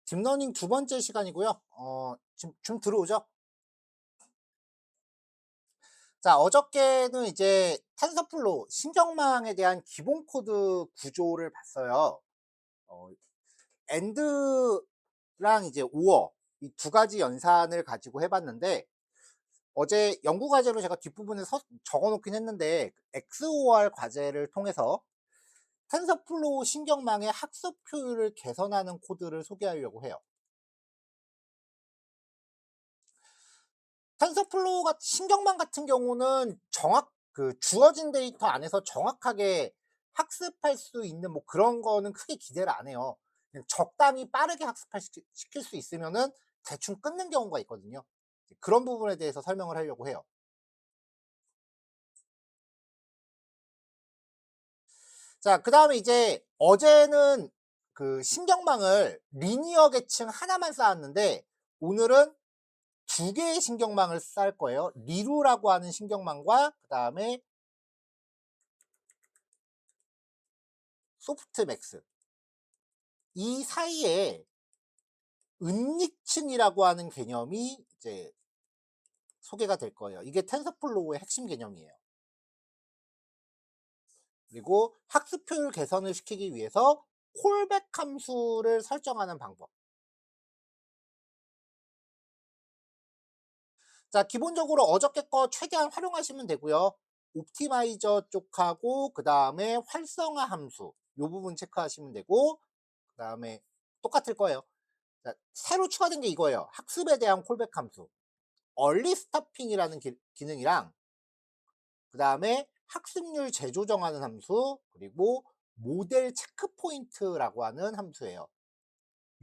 딥러닝 두 번째 시간이고요. 지금 좀 들어오죠? 자, 어저께는 이제 탄서플로우 신경망에 대한 기본 코드 구조를 봤어요. 어 AND랑 이제 OR 이 두 가지 연산을 가지고 해 봤는데, 어제 연구 과제로 제가 뒷부분에 적어 놓긴 했는데, XOR 과제를 통해서 탄서플로우 신경망의 학습 효율을 개선하는 코드를 소개하려고 해요. 탄서플로우 신경망 같은 경우는 주어진 데이터 안에서 정확하게 학습할 수 있는 뭐 그런 거는 크게 기대를 안 해요. 그냥 적당히 빠르게 시킬 수 있으면은 대충 끊는 경우가 있거든요. 그런 부분에 대해서 설명을 하려고 해요. 자, 그다음에 이제 어제는 그 신경망을 리니어 계층 하나만 쌓았는데, 오늘은 두 개의 신경망을 쌓을 거예요. 리루라고 하는 신경망과 그다음에 소프트맥스, 이 사이에 은닉층이라고 하는 개념이 이제 소개가 될 거예요. 이게 텐서플로우의 핵심 개념이에요. 그리고 학습 효율 개선을 시키기 위해서 콜백 함수를 설정하는 방법. 자, 기본적으로 어저께 거 최대한 활용하시면 되고요. 옵티마이저 쪽하고 그다음에 활성화 함수 요 부분 체크하시면 되고, 그다음에 똑같을 거예요. 자, 새로 추가된 게 이거예요. 학습에 대한 콜백 함수. 얼리 스토핑이라는 기능이랑, 그다음에 학습률 재조정하는 함수, 그리고 모델 체크 포인트라고 하는 함수예요.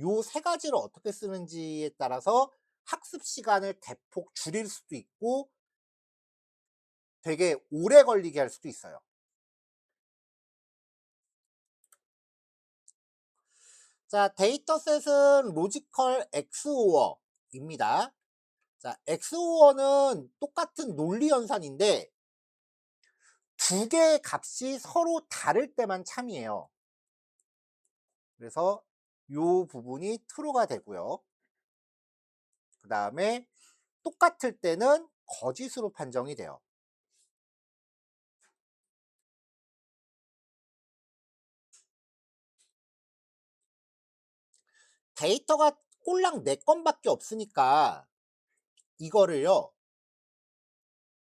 요 세 가지를 어떻게 쓰는지에 따라서 학습 시간을 대폭 줄일 수도 있고 되게 오래 걸리게 할 수도 있어요. 자, 데이터셋은 로지컬 XOR입니다. 자, XOR는 똑같은 논리 연산인데 두 개의 값이 서로 다를 때만 참이에요. 그래서 요 부분이 true가 되고요. 그다음에 똑같을 때는 거짓으로 판정이 돼요. 데이터가 꼴랑 4 건밖에 없으니까 이거를요,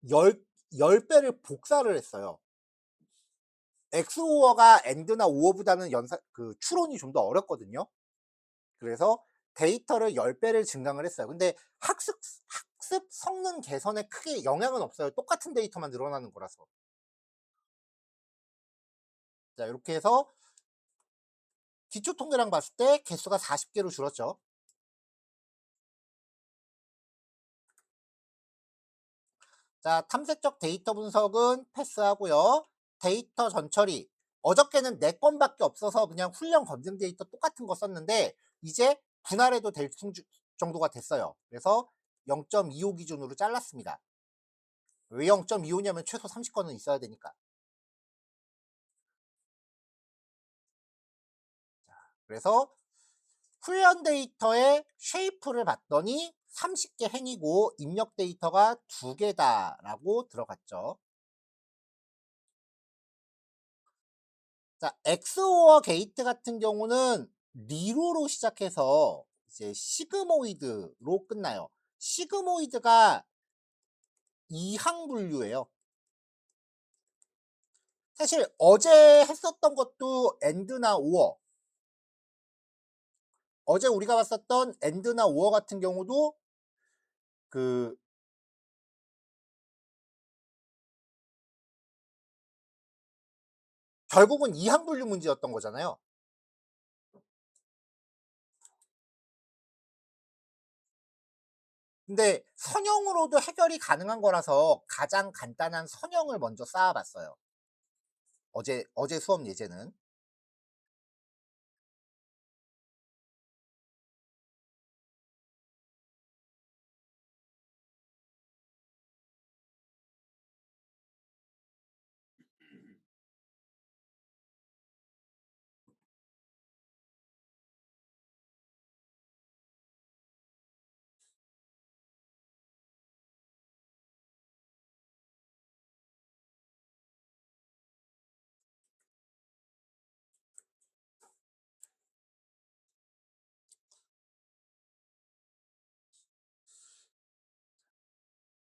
10 배를 복사를 했어요. XOR가 AND나 OR보다는 추론이 좀 더 어렵거든요. 그래서 데이터를 10 배를 증강을 했어요. 근데 학습 성능 개선에 크게 영향은 없어요. 똑같은 데이터만 늘어나는 거라서. 자, 이렇게 해서 기초 통계랑 봤을 때 개수가 40 개로 줄었죠. 자, 탐색적 데이터 분석은 패스하고요. 데이터 전처리. 어저께는 4 건밖에 없어서 그냥 훈련 검증 데이터 똑같은 거 썼는데, 이제 분할해도 될 정도가 됐어요. 그래서 0.25 기준으로 잘랐습니다. 왜 0.25냐면 최소 30건은 있어야 되니까. 그래서 훈련 데이터의 쉐이프를 봤더니 30개 행이고 입력 데이터가 2개다라고 들어갔죠. 자, 엑스오어 게이트 같은 경우는 리로로 시작해서 이제 시그모이드로 끝나요. 시그모이드가 이항 분류예요. 사실 어제 했었던 것도 엔드나 오어, 어제 우리가 봤었던 엔드나 오어 같은 경우도 그 결국은 이항 분류 문제였던 거잖아요. 근데 선형으로도 해결이 가능한 거라서 가장 간단한 선형을 먼저 쌓아 봤어요. 어제 수업 예제는.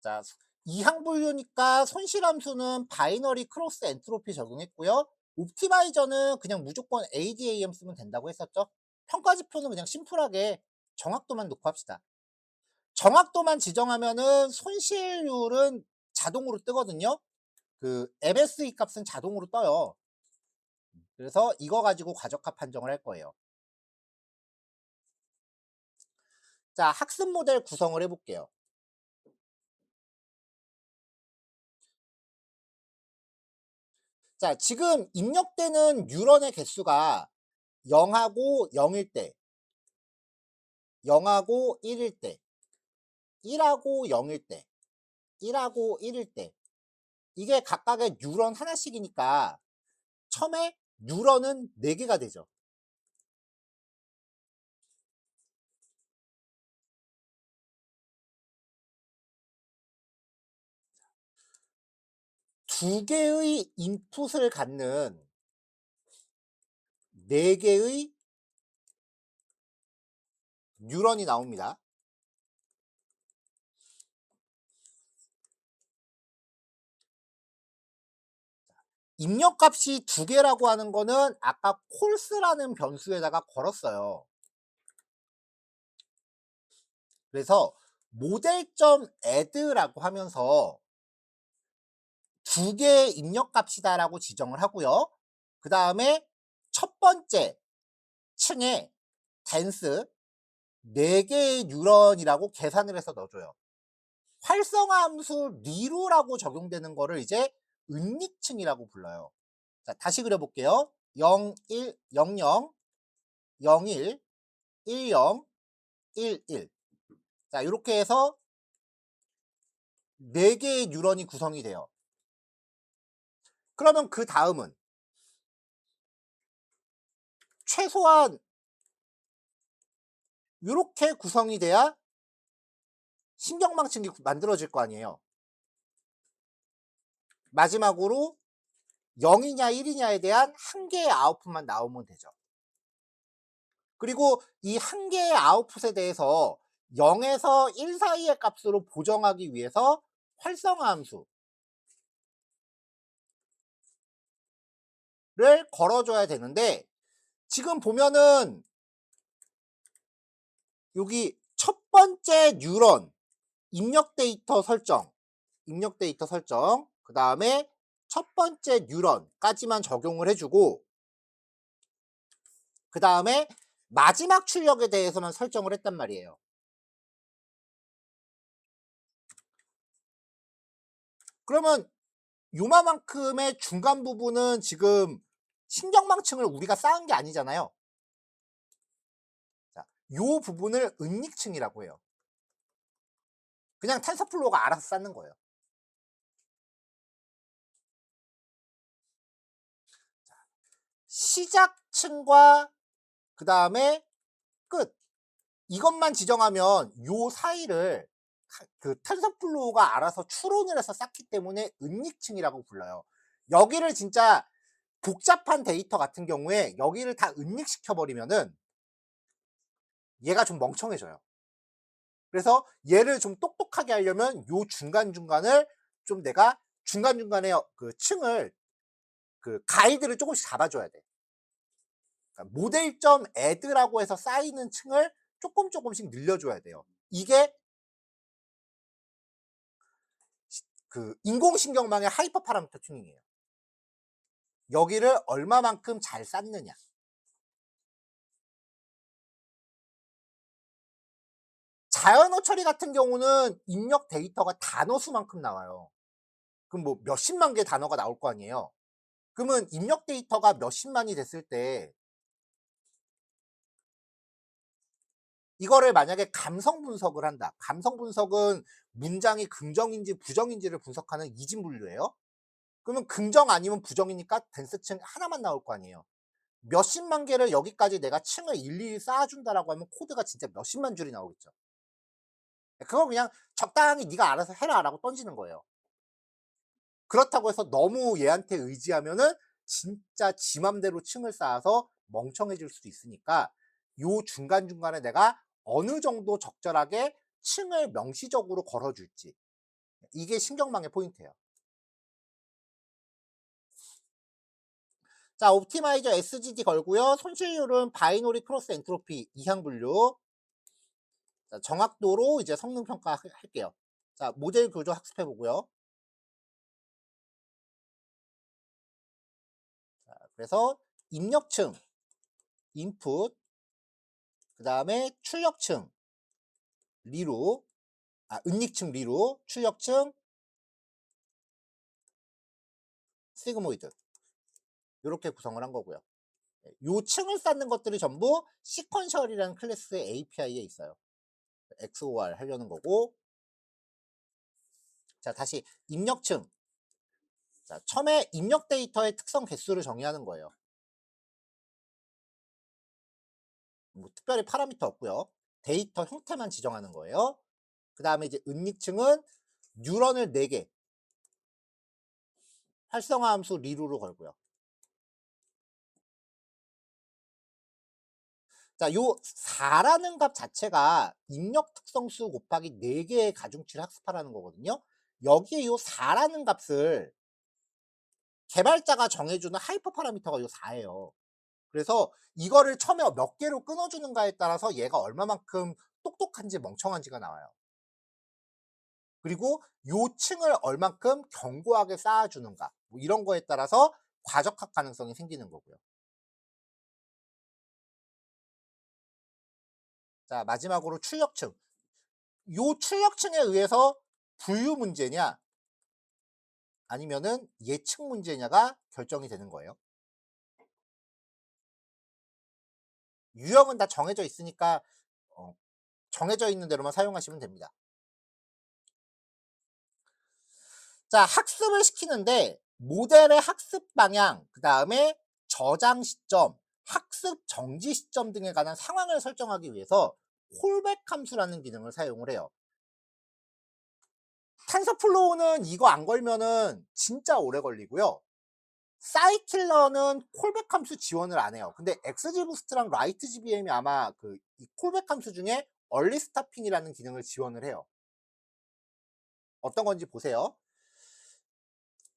자, 이항 분류니까 손실함수는 바이너리 크로스 엔트로피 적용했고요. 옵티마이저는 그냥 무조건 ADAM 쓰면 된다고 했었죠. 평가지표는 그냥 심플하게 정확도만 놓고 합시다. 정확도만 지정하면은 손실률은 자동으로 뜨거든요. 그 MSE 값은 자동으로 떠요. 그래서 이거 가지고 과적합 판정을 할 거예요. 자, 학습 모델 구성을 해볼게요. 자, 지금 입력되는 뉴런의 개수가 0하고 0일 때, 0하고 1일 때, 1하고 0일 때, 1하고 1일 때, 이게 각각의 뉴런 하나씩이니까 처음에 뉴런은 4개가 되죠. 두 개의 인풋을 갖는 4개의 뉴런이 나옵니다. 입력값이 2개라고 하는 거는 아까 콜스라는 변수에다가 걸었어요. 그래서 모델점 add라고 하면서 2개의 입력값이다라고 지정을 하고요. 그 다음에 첫 번째 층에 댄스 4개의 뉴런이라고 계산을 해서 넣어줘요. 활성화 함수 리루라고 적용되는 거를 이제 은닉층이라고 불러요. 자, 다시 그려볼게요. 0, 1, 0, 0, 0, 1, 1, 0, 1, 1. 자, 이렇게 해서 4개의 뉴런이 구성이 돼요. 그러면 그 다음은 최소한 이렇게 구성이 돼야 신경망층이 만들어질 거 아니에요. 마지막으로 0이냐 1이냐에 대한 한 개의 아웃풋만 나오면 되죠. 그리고 이 한 개의 아웃풋에 대해서 0에서 1 사이의 값으로 보정하기 위해서 활성화 함수를 걸어줘야 되는데, 지금 보면은 여기 첫 번째 뉴런 입력 데이터 설정, 그 다음에 첫 번째 뉴런까지만 적용을 해주고, 그 다음에 마지막 출력에 대해서만 설정을 했단 말이에요. 그러면 요만큼의 중간 부분은 지금 신경망층을 우리가 쌓은 게 아니잖아요. 자, 요 부분을 은닉층이라고 해요. 그냥 텐서플로우가 알아서 쌓는 거예요. 시작층과 그 다음에 끝, 이것만 지정하면 요 사이를 그 텐서플로우가 알아서 추론을 해서 쌓기 때문에 은닉층이라고 불러요. 여기를 진짜 복잡한 데이터 같은 경우에 여기를 다 은닉시켜 버리면은 얘가 좀 멍청해져요. 그래서 얘를 좀 똑똑하게 하려면 요 중간중간을 좀 내가 중간중간에 그 층을 그 가이드를 조금씩 잡아줘야 돼. 그러니까 모델점 add라고 해서 쌓이는 층을 조금씩 늘려줘야 돼요. 이게 그 인공신경망의 하이퍼 파라미터 튜닝이에요. 여기를 얼마만큼 잘 쌓느냐. 자연어 처리 같은 경우는 입력 데이터가 단어 수만큼 나와요. 그럼 뭐 몇십만 개 단어가 나올 거 아니에요. 그러면 입력 데이터가 몇십만이 됐을 때 이거를 만약에 감성 분석을 한다. 감성 분석은 문장이 긍정인지 부정인지를 분석하는 이진 분류예요. 그러면 긍정 아니면 부정이니까 댄스층 하나만 나올 거 아니에요. 몇십만 개를 여기까지 내가 층을 일일이 쌓아준다라고 하면 코드가 진짜 몇십만 줄이 나오겠죠. 그거 그냥 적당히 네가 알아서 해라라고 던지는 거예요. 그렇다고 해서 너무 얘한테 의지하면은 진짜 지 맘대로 층을 쌓아서 멍청해질 수도 있으니까 요 중간중간에 내가 어느 정도 적절하게 층을 명시적으로 걸어줄지, 이게 신경망의 포인트예요. 자, 옵티마이저 SGD 걸고요. 손실률은 바이너리 크로스 엔트로피 이항 분류. 자, 정확도로 이제 성능 평가 할게요. 자, 모델 구조 학습해 보고요. 자, 그래서 입력층, 인풋, 그 다음에 출력층, 리루, 은닉층 리루, 출력층, 시그모이드. 이렇게 구성을 한 거고요. 요 층을 쌓는 것들이 전부 시퀀셜이라는 클래스의 API에 있어요. XOR 하려는 거고. 자, 다시 입력층. 자, 처음에 입력 데이터의 특성 개수를 정의하는 거예요. 뭐 특별히 파라미터 없고요. 데이터 형태만 지정하는 거예요. 그 다음에 이제 은닉층은 뉴런을 4개, 활성화 함수 리루로 걸고요. 자, 요 4라는 값 자체가 입력 특성수 곱하기 4개의 가중치를 학습하라는 거거든요. 여기에 요 4라는 값을 개발자가 정해주는 하이퍼 파라미터가 요 4예요. 그래서 이거를 처음에 몇 개로 끊어주는가에 따라서 얘가 얼마만큼 똑똑한지 멍청한지가 나와요. 그리고 요 층을 얼만큼 견고하게 쌓아주는가, 뭐 이런 거에 따라서 과적합 가능성이 생기는 거고요. 자, 마지막으로 출력층. 요 출력층에 의해서 분류 문제냐 아니면은 예측 문제냐가 결정이 되는 거예요. 유형은 다 정해져 있으니까 정해져 있는 대로만 사용하시면 됩니다. 자, 학습을 시키는데 모델의 학습 방향, 그 다음에 저장 시점, 학습 정지 시점 등에 관한 상황을 설정하기 위해서 콜백 함수라는 기능을 사용을 해요. 탄서플로우는 이거 안 걸면은 진짜 오래 걸리고요. 사이킬러는 콜백 함수 지원을 안 해요. 근데 XGBoost랑 라이트GBM이 아마 이 콜백 함수 중에 얼리 스타핑이라는 기능을 지원을 해요. 어떤 건지 보세요.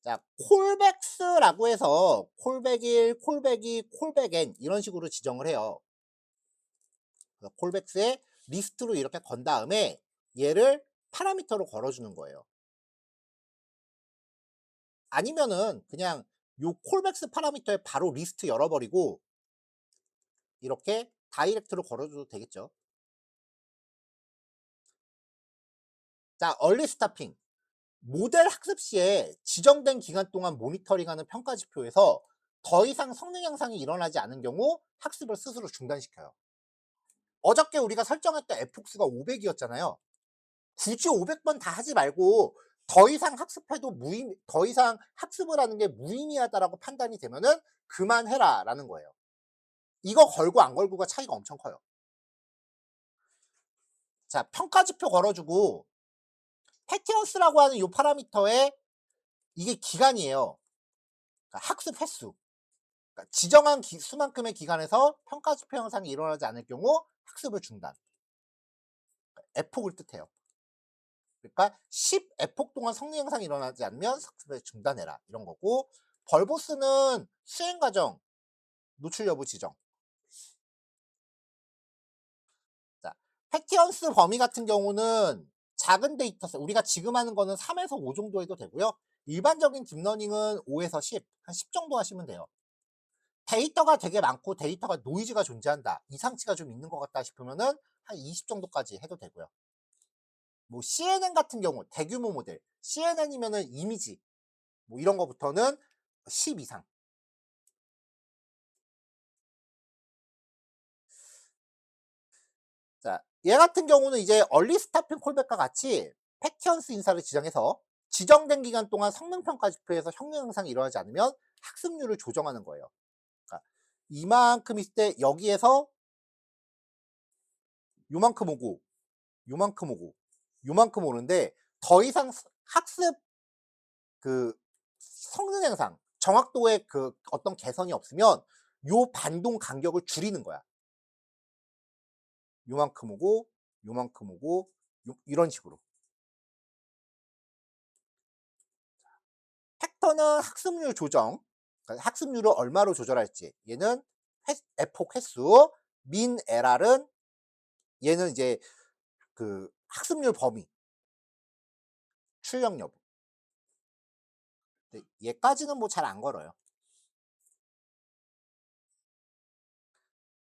자, 콜백스라고 해서 콜백 1, 콜백 2, 콜백 N 이런 식으로 지정을 해요. 콜백스에 리스트로 이렇게 건 다음에 얘를 파라미터로 걸어주는 거예요. 아니면은 그냥 요 콜백스 파라미터에 바로 리스트 열어버리고 이렇게 다이렉트로 걸어줘도 되겠죠. 자, 얼리 스타핑. 모델 학습 시에 지정된 기간 동안 모니터링하는 평가 지표에서 더 이상 성능 향상이 일어나지 않은 경우 학습을 스스로 중단시켜요. 어저께 우리가 설정했던 fx가 500이었잖아요. 굳이 500번 다 하지 말고 더 이상 학습해도 더 이상 학습을 하는 게 무의미하다라고 판단이 되면은 그만해라라는 거예요. 이거 걸고 안 걸고가 차이가 엄청 커요. 자, 평가 지표 걸어주고 패티언스라고 하는 이 파라미터에 이게 기간이에요. 그러니까 학습 횟수. 그러니까 지정한 수만큼의 기간에서 평가 지표 향상이 일어나지 않을 경우 학습을 중단. F폭을 뜻해요. 그러니까 10 F폭 동안 성능 향상이 일어나지 않으면 학습을 중단해라 이런 거고, 벌보스는 수행 과정 노출 여부 지정. 자, 패티언스 범위 같은 경우는 작은 데이터셋, 우리가 지금 하는 거는 3에서 5 정도 해도 되고요. 일반적인 딥러닝은 5에서 10, 한 10 정도 하시면 돼요. 데이터가 되게 많고 데이터가 노이즈가 존재한다, 이상치가 좀 있는 것 같다 싶으면은 한 20 정도까지 해도 되고요. 뭐 CNN 같은 경우 대규모 모델, CNN이면은 이미지 뭐 이런 거부터는 10 이상. 자, 얘 같은 경우는 이제 얼리 스타핑 콜백과 같이 패티언스 인사를 지정해서 지정된 기간 동안 성능 평가 지표에서 성능 향상이 일어나지 않으면 학습률을 조정하는 거예요. 그러니까 이만큼 있을 때 여기에서 요만큼 오고 요만큼 오고 요만큼 오는데 더 이상 학습 성능 향상, 정확도의 어떤 개선이 없으면 요 반동 간격을 줄이는 거야. 요만큼 오고 요만큼 오고 이런 식으로. 여기서는 학습률 조정, 그러니까 학습률을 얼마로 조절할지, 얘는 에폭 횟수, 민 LR은 얘는 이제 그 학습률 범위, 출력 여부. 네, 얘까지는 뭐 잘 안 걸어요.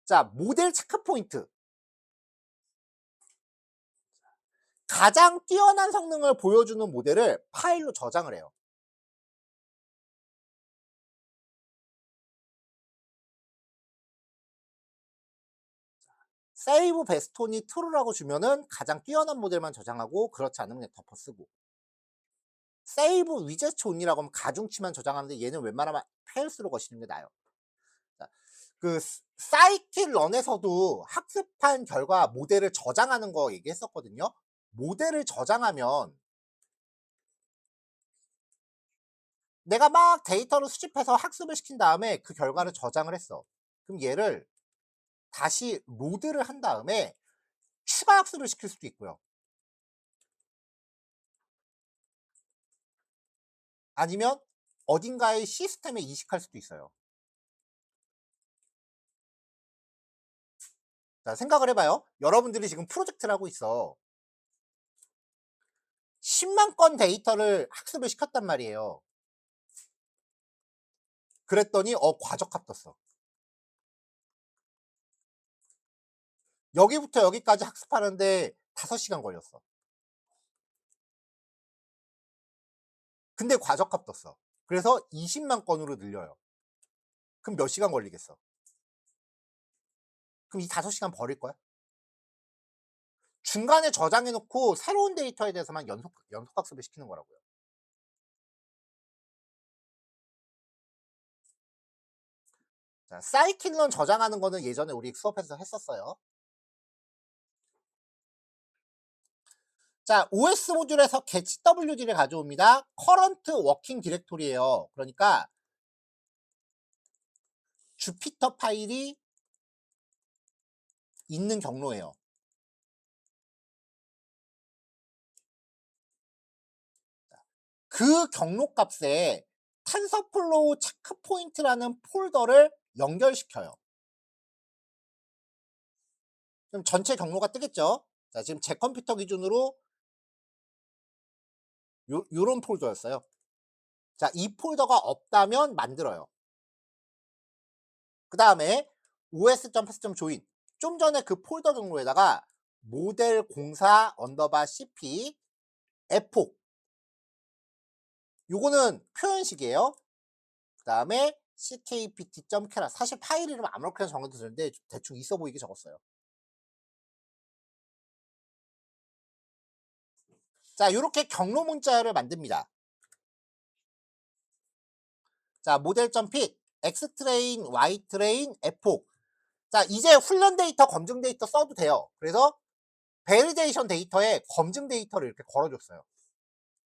자, 모델 체크 포인트. 가장 뛰어난 성능을 보여주는 모델을 파일로 저장을 해요. 세이브 베스톤이 true라고 주면은 가장 뛰어난 모델만 저장하고, 그렇지 않으면 그냥 덮어 쓰고. 세이브 위젯 온이라고 하면 가중치만 저장하는데, 얘는 웬만하면 페일스로 거시는 게 나아요. 자, 그 사이킬 런에서도 학습한 결과 모델을 저장하는 거 얘기했었거든요. 모델을 저장하면 내가 막 데이터를 수집해서 학습을 시킨 다음에 그 결과를 저장을 했어. 그럼 얘를 다시 로드를 한 다음에 추가 학습을 시킬 수도 있고요. 아니면 어딘가의 시스템에 이식할 수도 있어요. 자, 생각을 해봐요. 여러분들이 지금 프로젝트를 하고 있어. 10만 건 데이터를 학습을 시켰단 말이에요. 그랬더니 과적합 떴어. 여기부터 여기까지 학습하는데 5시간 걸렸어. 근데 과적합 떴어. 그래서 20만 건으로 늘려요. 그럼 몇 시간 걸리겠어? 그럼 이 5시간 버릴 거야? 중간에 저장해 놓고 새로운 데이터에 대해서만 연속학습을 시키는 거라고요. 자, 사이클런 저장하는 거는 예전에 우리 수업에서 했었어요. 자, OS 모듈에서 get WD를 가져옵니다. current working directory예요. 그러니까 주피터 파일이 있는 경로예요. 그 경로 값에 탄서플로우 체크 포인트라는 폴더를 연결시켜요. 그럼 전체 경로가 뜨겠죠? 자, 지금 제 컴퓨터 기준으로 요런 폴더였어요. 자, 이 폴더가 없다면 만들어요. 그 다음에 os.path.join, 좀 전에 그 폴더 경로에다가 모델 04 언더바 cp 에폭, 요거는 표현식이에요. 그 다음에 ckpt.k라, 사실 파일 이름 아무렇게나 적어도 되는데 대충 있어 보이게 적었어요. 자, 요렇게 경로 문자를 만듭니다. 자, 모델.fit, xtrain, ytrain, 에폭. 자, 이제 훈련 데이터, 검증 데이터 써도 돼요. 그래서 베리데이션 데이터에 검증 데이터를 이렇게 걸어줬어요.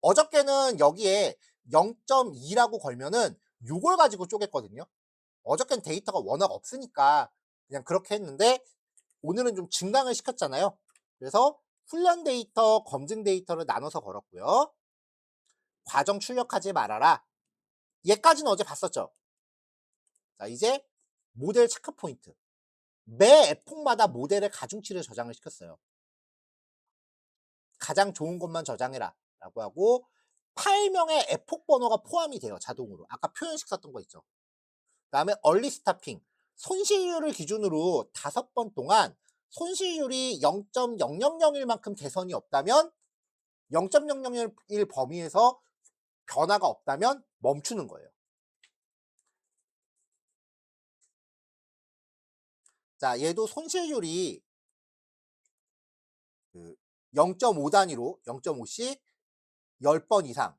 어저께는 여기에 0.2라고 걸면은 요걸 가지고 쪼갰거든요. 어저께는 데이터가 워낙 없으니까 그냥 그렇게 했는데, 오늘은 좀 증강을 시켰잖아요. 그래서 훈련 데이터, 검증 데이터를 나눠서 걸었고요. 과정 출력하지 말아라. 얘까지는 어제 봤었죠. 자, 이제 모델 체크 포인트. 매 에폭마다 모델의 가중치를 저장을 시켰어요. 가장 좋은 것만 저장해라 라고 하고, 파일명에 에폭 번호가 포함이 돼요, 자동으로. 아까 표현식 썼던 거 있죠. 그 다음에 얼리 스타핑, 손실률을 기준으로 5번 동안 손실률이 0.0001만큼 개선이 없다면, 0.001 범위에서 변화가 없다면 멈추는 거예요. 자, 얘도 손실률이 0.5 단위로 0.5씩 10번 이상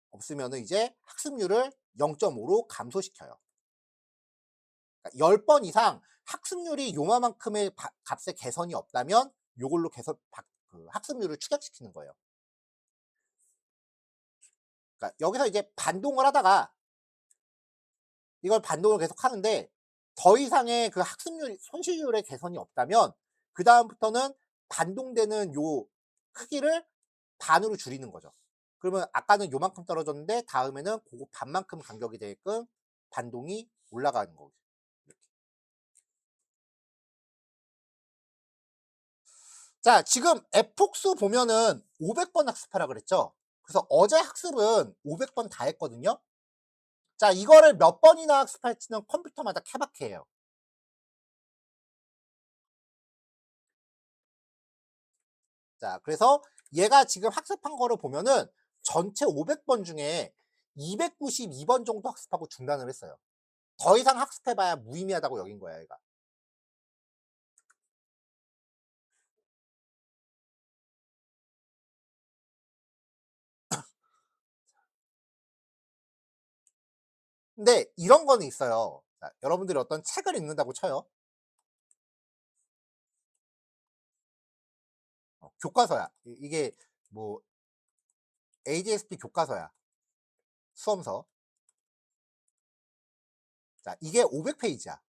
없으면 이제 학습률을 0.5로 감소시켜요. 그러니까 10번 이상 학습률이 요만큼의 값의 개선이 없다면 요걸로 학습률을 추격시키는 거예요. 그러니까 여기서 이제 반동을 하다가, 이걸 반동을 계속 하는데 더 이상의 그 학습률, 손실률의 개선이 없다면 그 다음부터는 반동되는 요 크기를 반으로 줄이는 거죠. 그러면 아까는 요만큼 떨어졌는데 다음에는 고거 반만큼 간격이 되게끔 반동이 올라가는 거죠. 이렇게. 자, 지금 f폭수 보면은 500번 학습하라 그랬죠? 그래서 어제 학습은 500번 다 했거든요. 자, 이거를 몇 번이나 학습할지는 컴퓨터마다 케바케예요. 자, 그래서 얘가 지금 학습한 거를 보면은 전체 500번 중에 292번 정도 학습하고 중단을 했어요. 더 이상 학습해봐야 무의미하다고 여긴 거야, 얘가. 근데 이런 거는 있어요. 자, 여러분들이 어떤 책을 읽는다고 쳐요. 교과서야. 이게 뭐 ADSP 교과서야. 수험서. 자, 이게 500페이지야.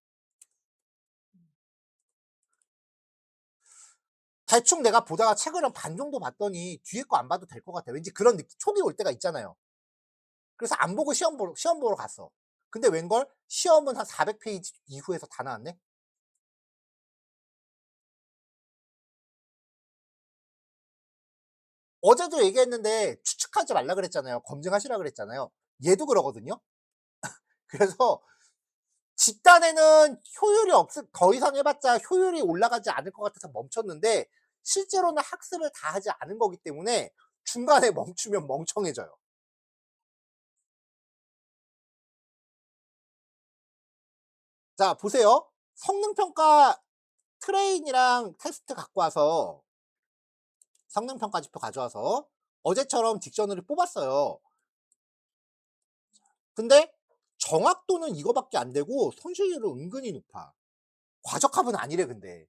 대충 내가 보다가 책을 한 반 정도 봤더니 뒤에 거 안 봐도 될 것 같아. 왠지 그런 느낌, 촉이 올 때가 있잖아요. 그래서 안 보고 시험 보러 갔어. 근데 웬걸 시험은 한 400페이지 이후에서 다 나왔네. 어제도 얘기했는데 추측하지 말라 그랬잖아요. 검증하시라 그랬잖아요. 얘도 그러거든요. 그래서 집단에는 효율이 없을, 더 이상 해봤자 효율이 올라가지 않을 것 같아서 멈췄는데 실제로는 학습을 다 하지 않은 거기 때문에 중간에 멈추면 멍청해져요. 자, 보세요. 성능평가 트레인이랑 테스트 갖고 와서 성능평가 지표 가져와서 어제처럼 딕셔너리 뽑았어요. 근데 정확도는 이거밖에 안 되고 손실률은 은근히 높아. 과적합은 아니래 근데.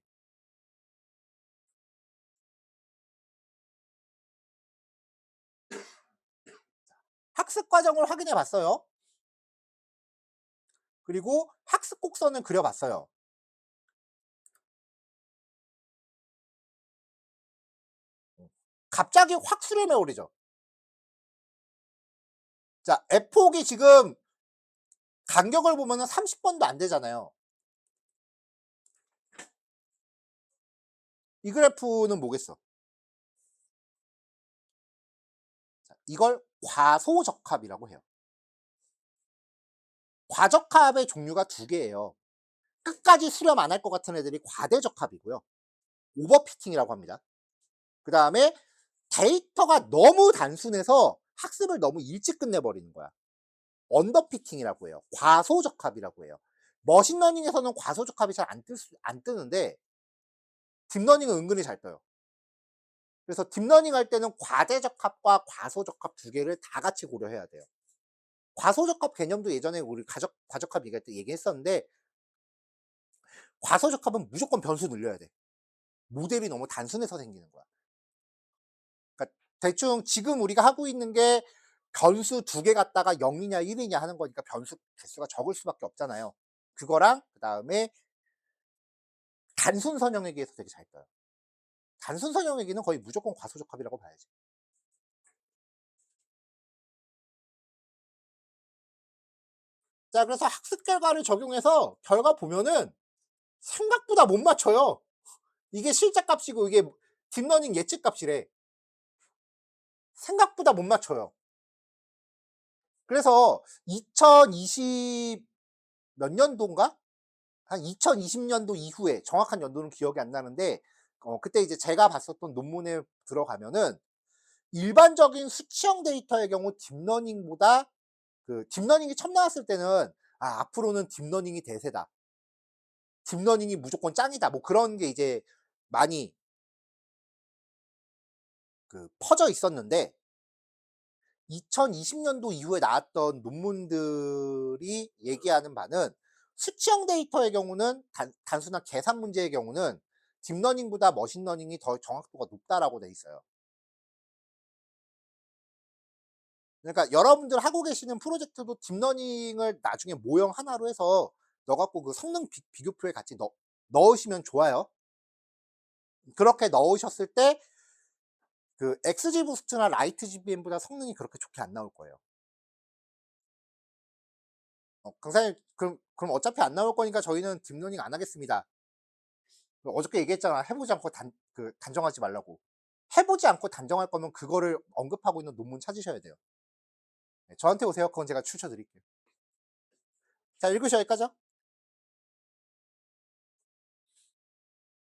학습 과정을 확인해 봤어요. 그리고 학습 곡선을 그려 봤어요. 갑자기 확 수렴해 오르죠. 자, F폭이 지금 간격을 보면은 30번도 안 되잖아요. 이 그래프는 뭐겠어? 자, 이걸 과소적합이라고 해요. 과적합의 종류가 두 개예요. 끝까지 수렴 안 할 것 같은 애들이 과대적합이고요. 오버피팅이라고 합니다. 그 다음에 데이터가 너무 단순해서 학습을 너무 일찍 끝내버리는 거야. 언더피팅이라고 해요. 과소적합이라고 해요. 머신러닝에서는 과소적합이 잘 안 뜨는데 딥러닝은 은근히 잘 떠요. 그래서 딥러닝 할 때는 과대적합과 과소적합 두 개를 다 같이 고려해야 돼요. 과소적합 개념도 예전에 우리 과적합 얘기할 때 얘기했었는데 과소적합은 무조건 변수 늘려야 돼. 모델이 너무 단순해서 생기는 거야. 그러니까 대충 지금 우리가 하고 있는 게 변수 두 개 갖다가 0이냐 1이냐 하는 거니까 변수 개수가 적을 수밖에 없잖아요. 그거랑 그다음에 단순 선형외기에서 되게 잘 떠요. 단순 선형외기는 거의 무조건 과소적합이라고 봐야지. 자, 그래서 학습 결과를 적용해서 결과 보면은 생각보다 못 맞춰요. 이게 실제값이고 이게 딥러닝 예측값이래. 생각보다 못 맞춰요. 그래서 2020 몇 년도인가? 한 2020년도 이후에 정확한 연도는 기억이 안 나는데 그때 이제 제가 봤었던 논문에 들어가면은 일반적인 수치형 데이터의 경우 딥러닝보다 그 딥러닝이 처음 나왔을 때는 앞으로는 딥러닝이 대세다. 딥러닝이 무조건 짱이다. 뭐 그런 게 이제 많이 그 퍼져 있었는데 2020년도 이후에 나왔던 논문들이 얘기하는 바는 수치형 데이터의 경우는 단순한 계산 문제의 경우는 딥러닝보다 머신러닝이 더 정확도가 높다라고 돼 있어요. 그러니까 여러분들 하고 계시는 프로젝트도 딥러닝을 나중에 모형 하나로 해서 넣어 갖고 그 성능 비교표에 같이 넣으시면 좋아요. 그렇게 넣으셨을 때 그 XG 부스트나 라이트 GBM보다 성능이 그렇게 좋게 안 나올 거예요. 강사님 그럼 어차피 안 나올 거니까 저희는 딥러닝 안 하겠습니다. 어저께 얘기했잖아. 해 보지 않고 단정하지 말라고. 해 보지 않고 단정할 거면 그거를 언급하고 있는 논문 찾으셔야 돼요. 네, 저한테 오세요. 그건 제가 추쳐 드릴게요. 자, 읽으셔 여기까지요.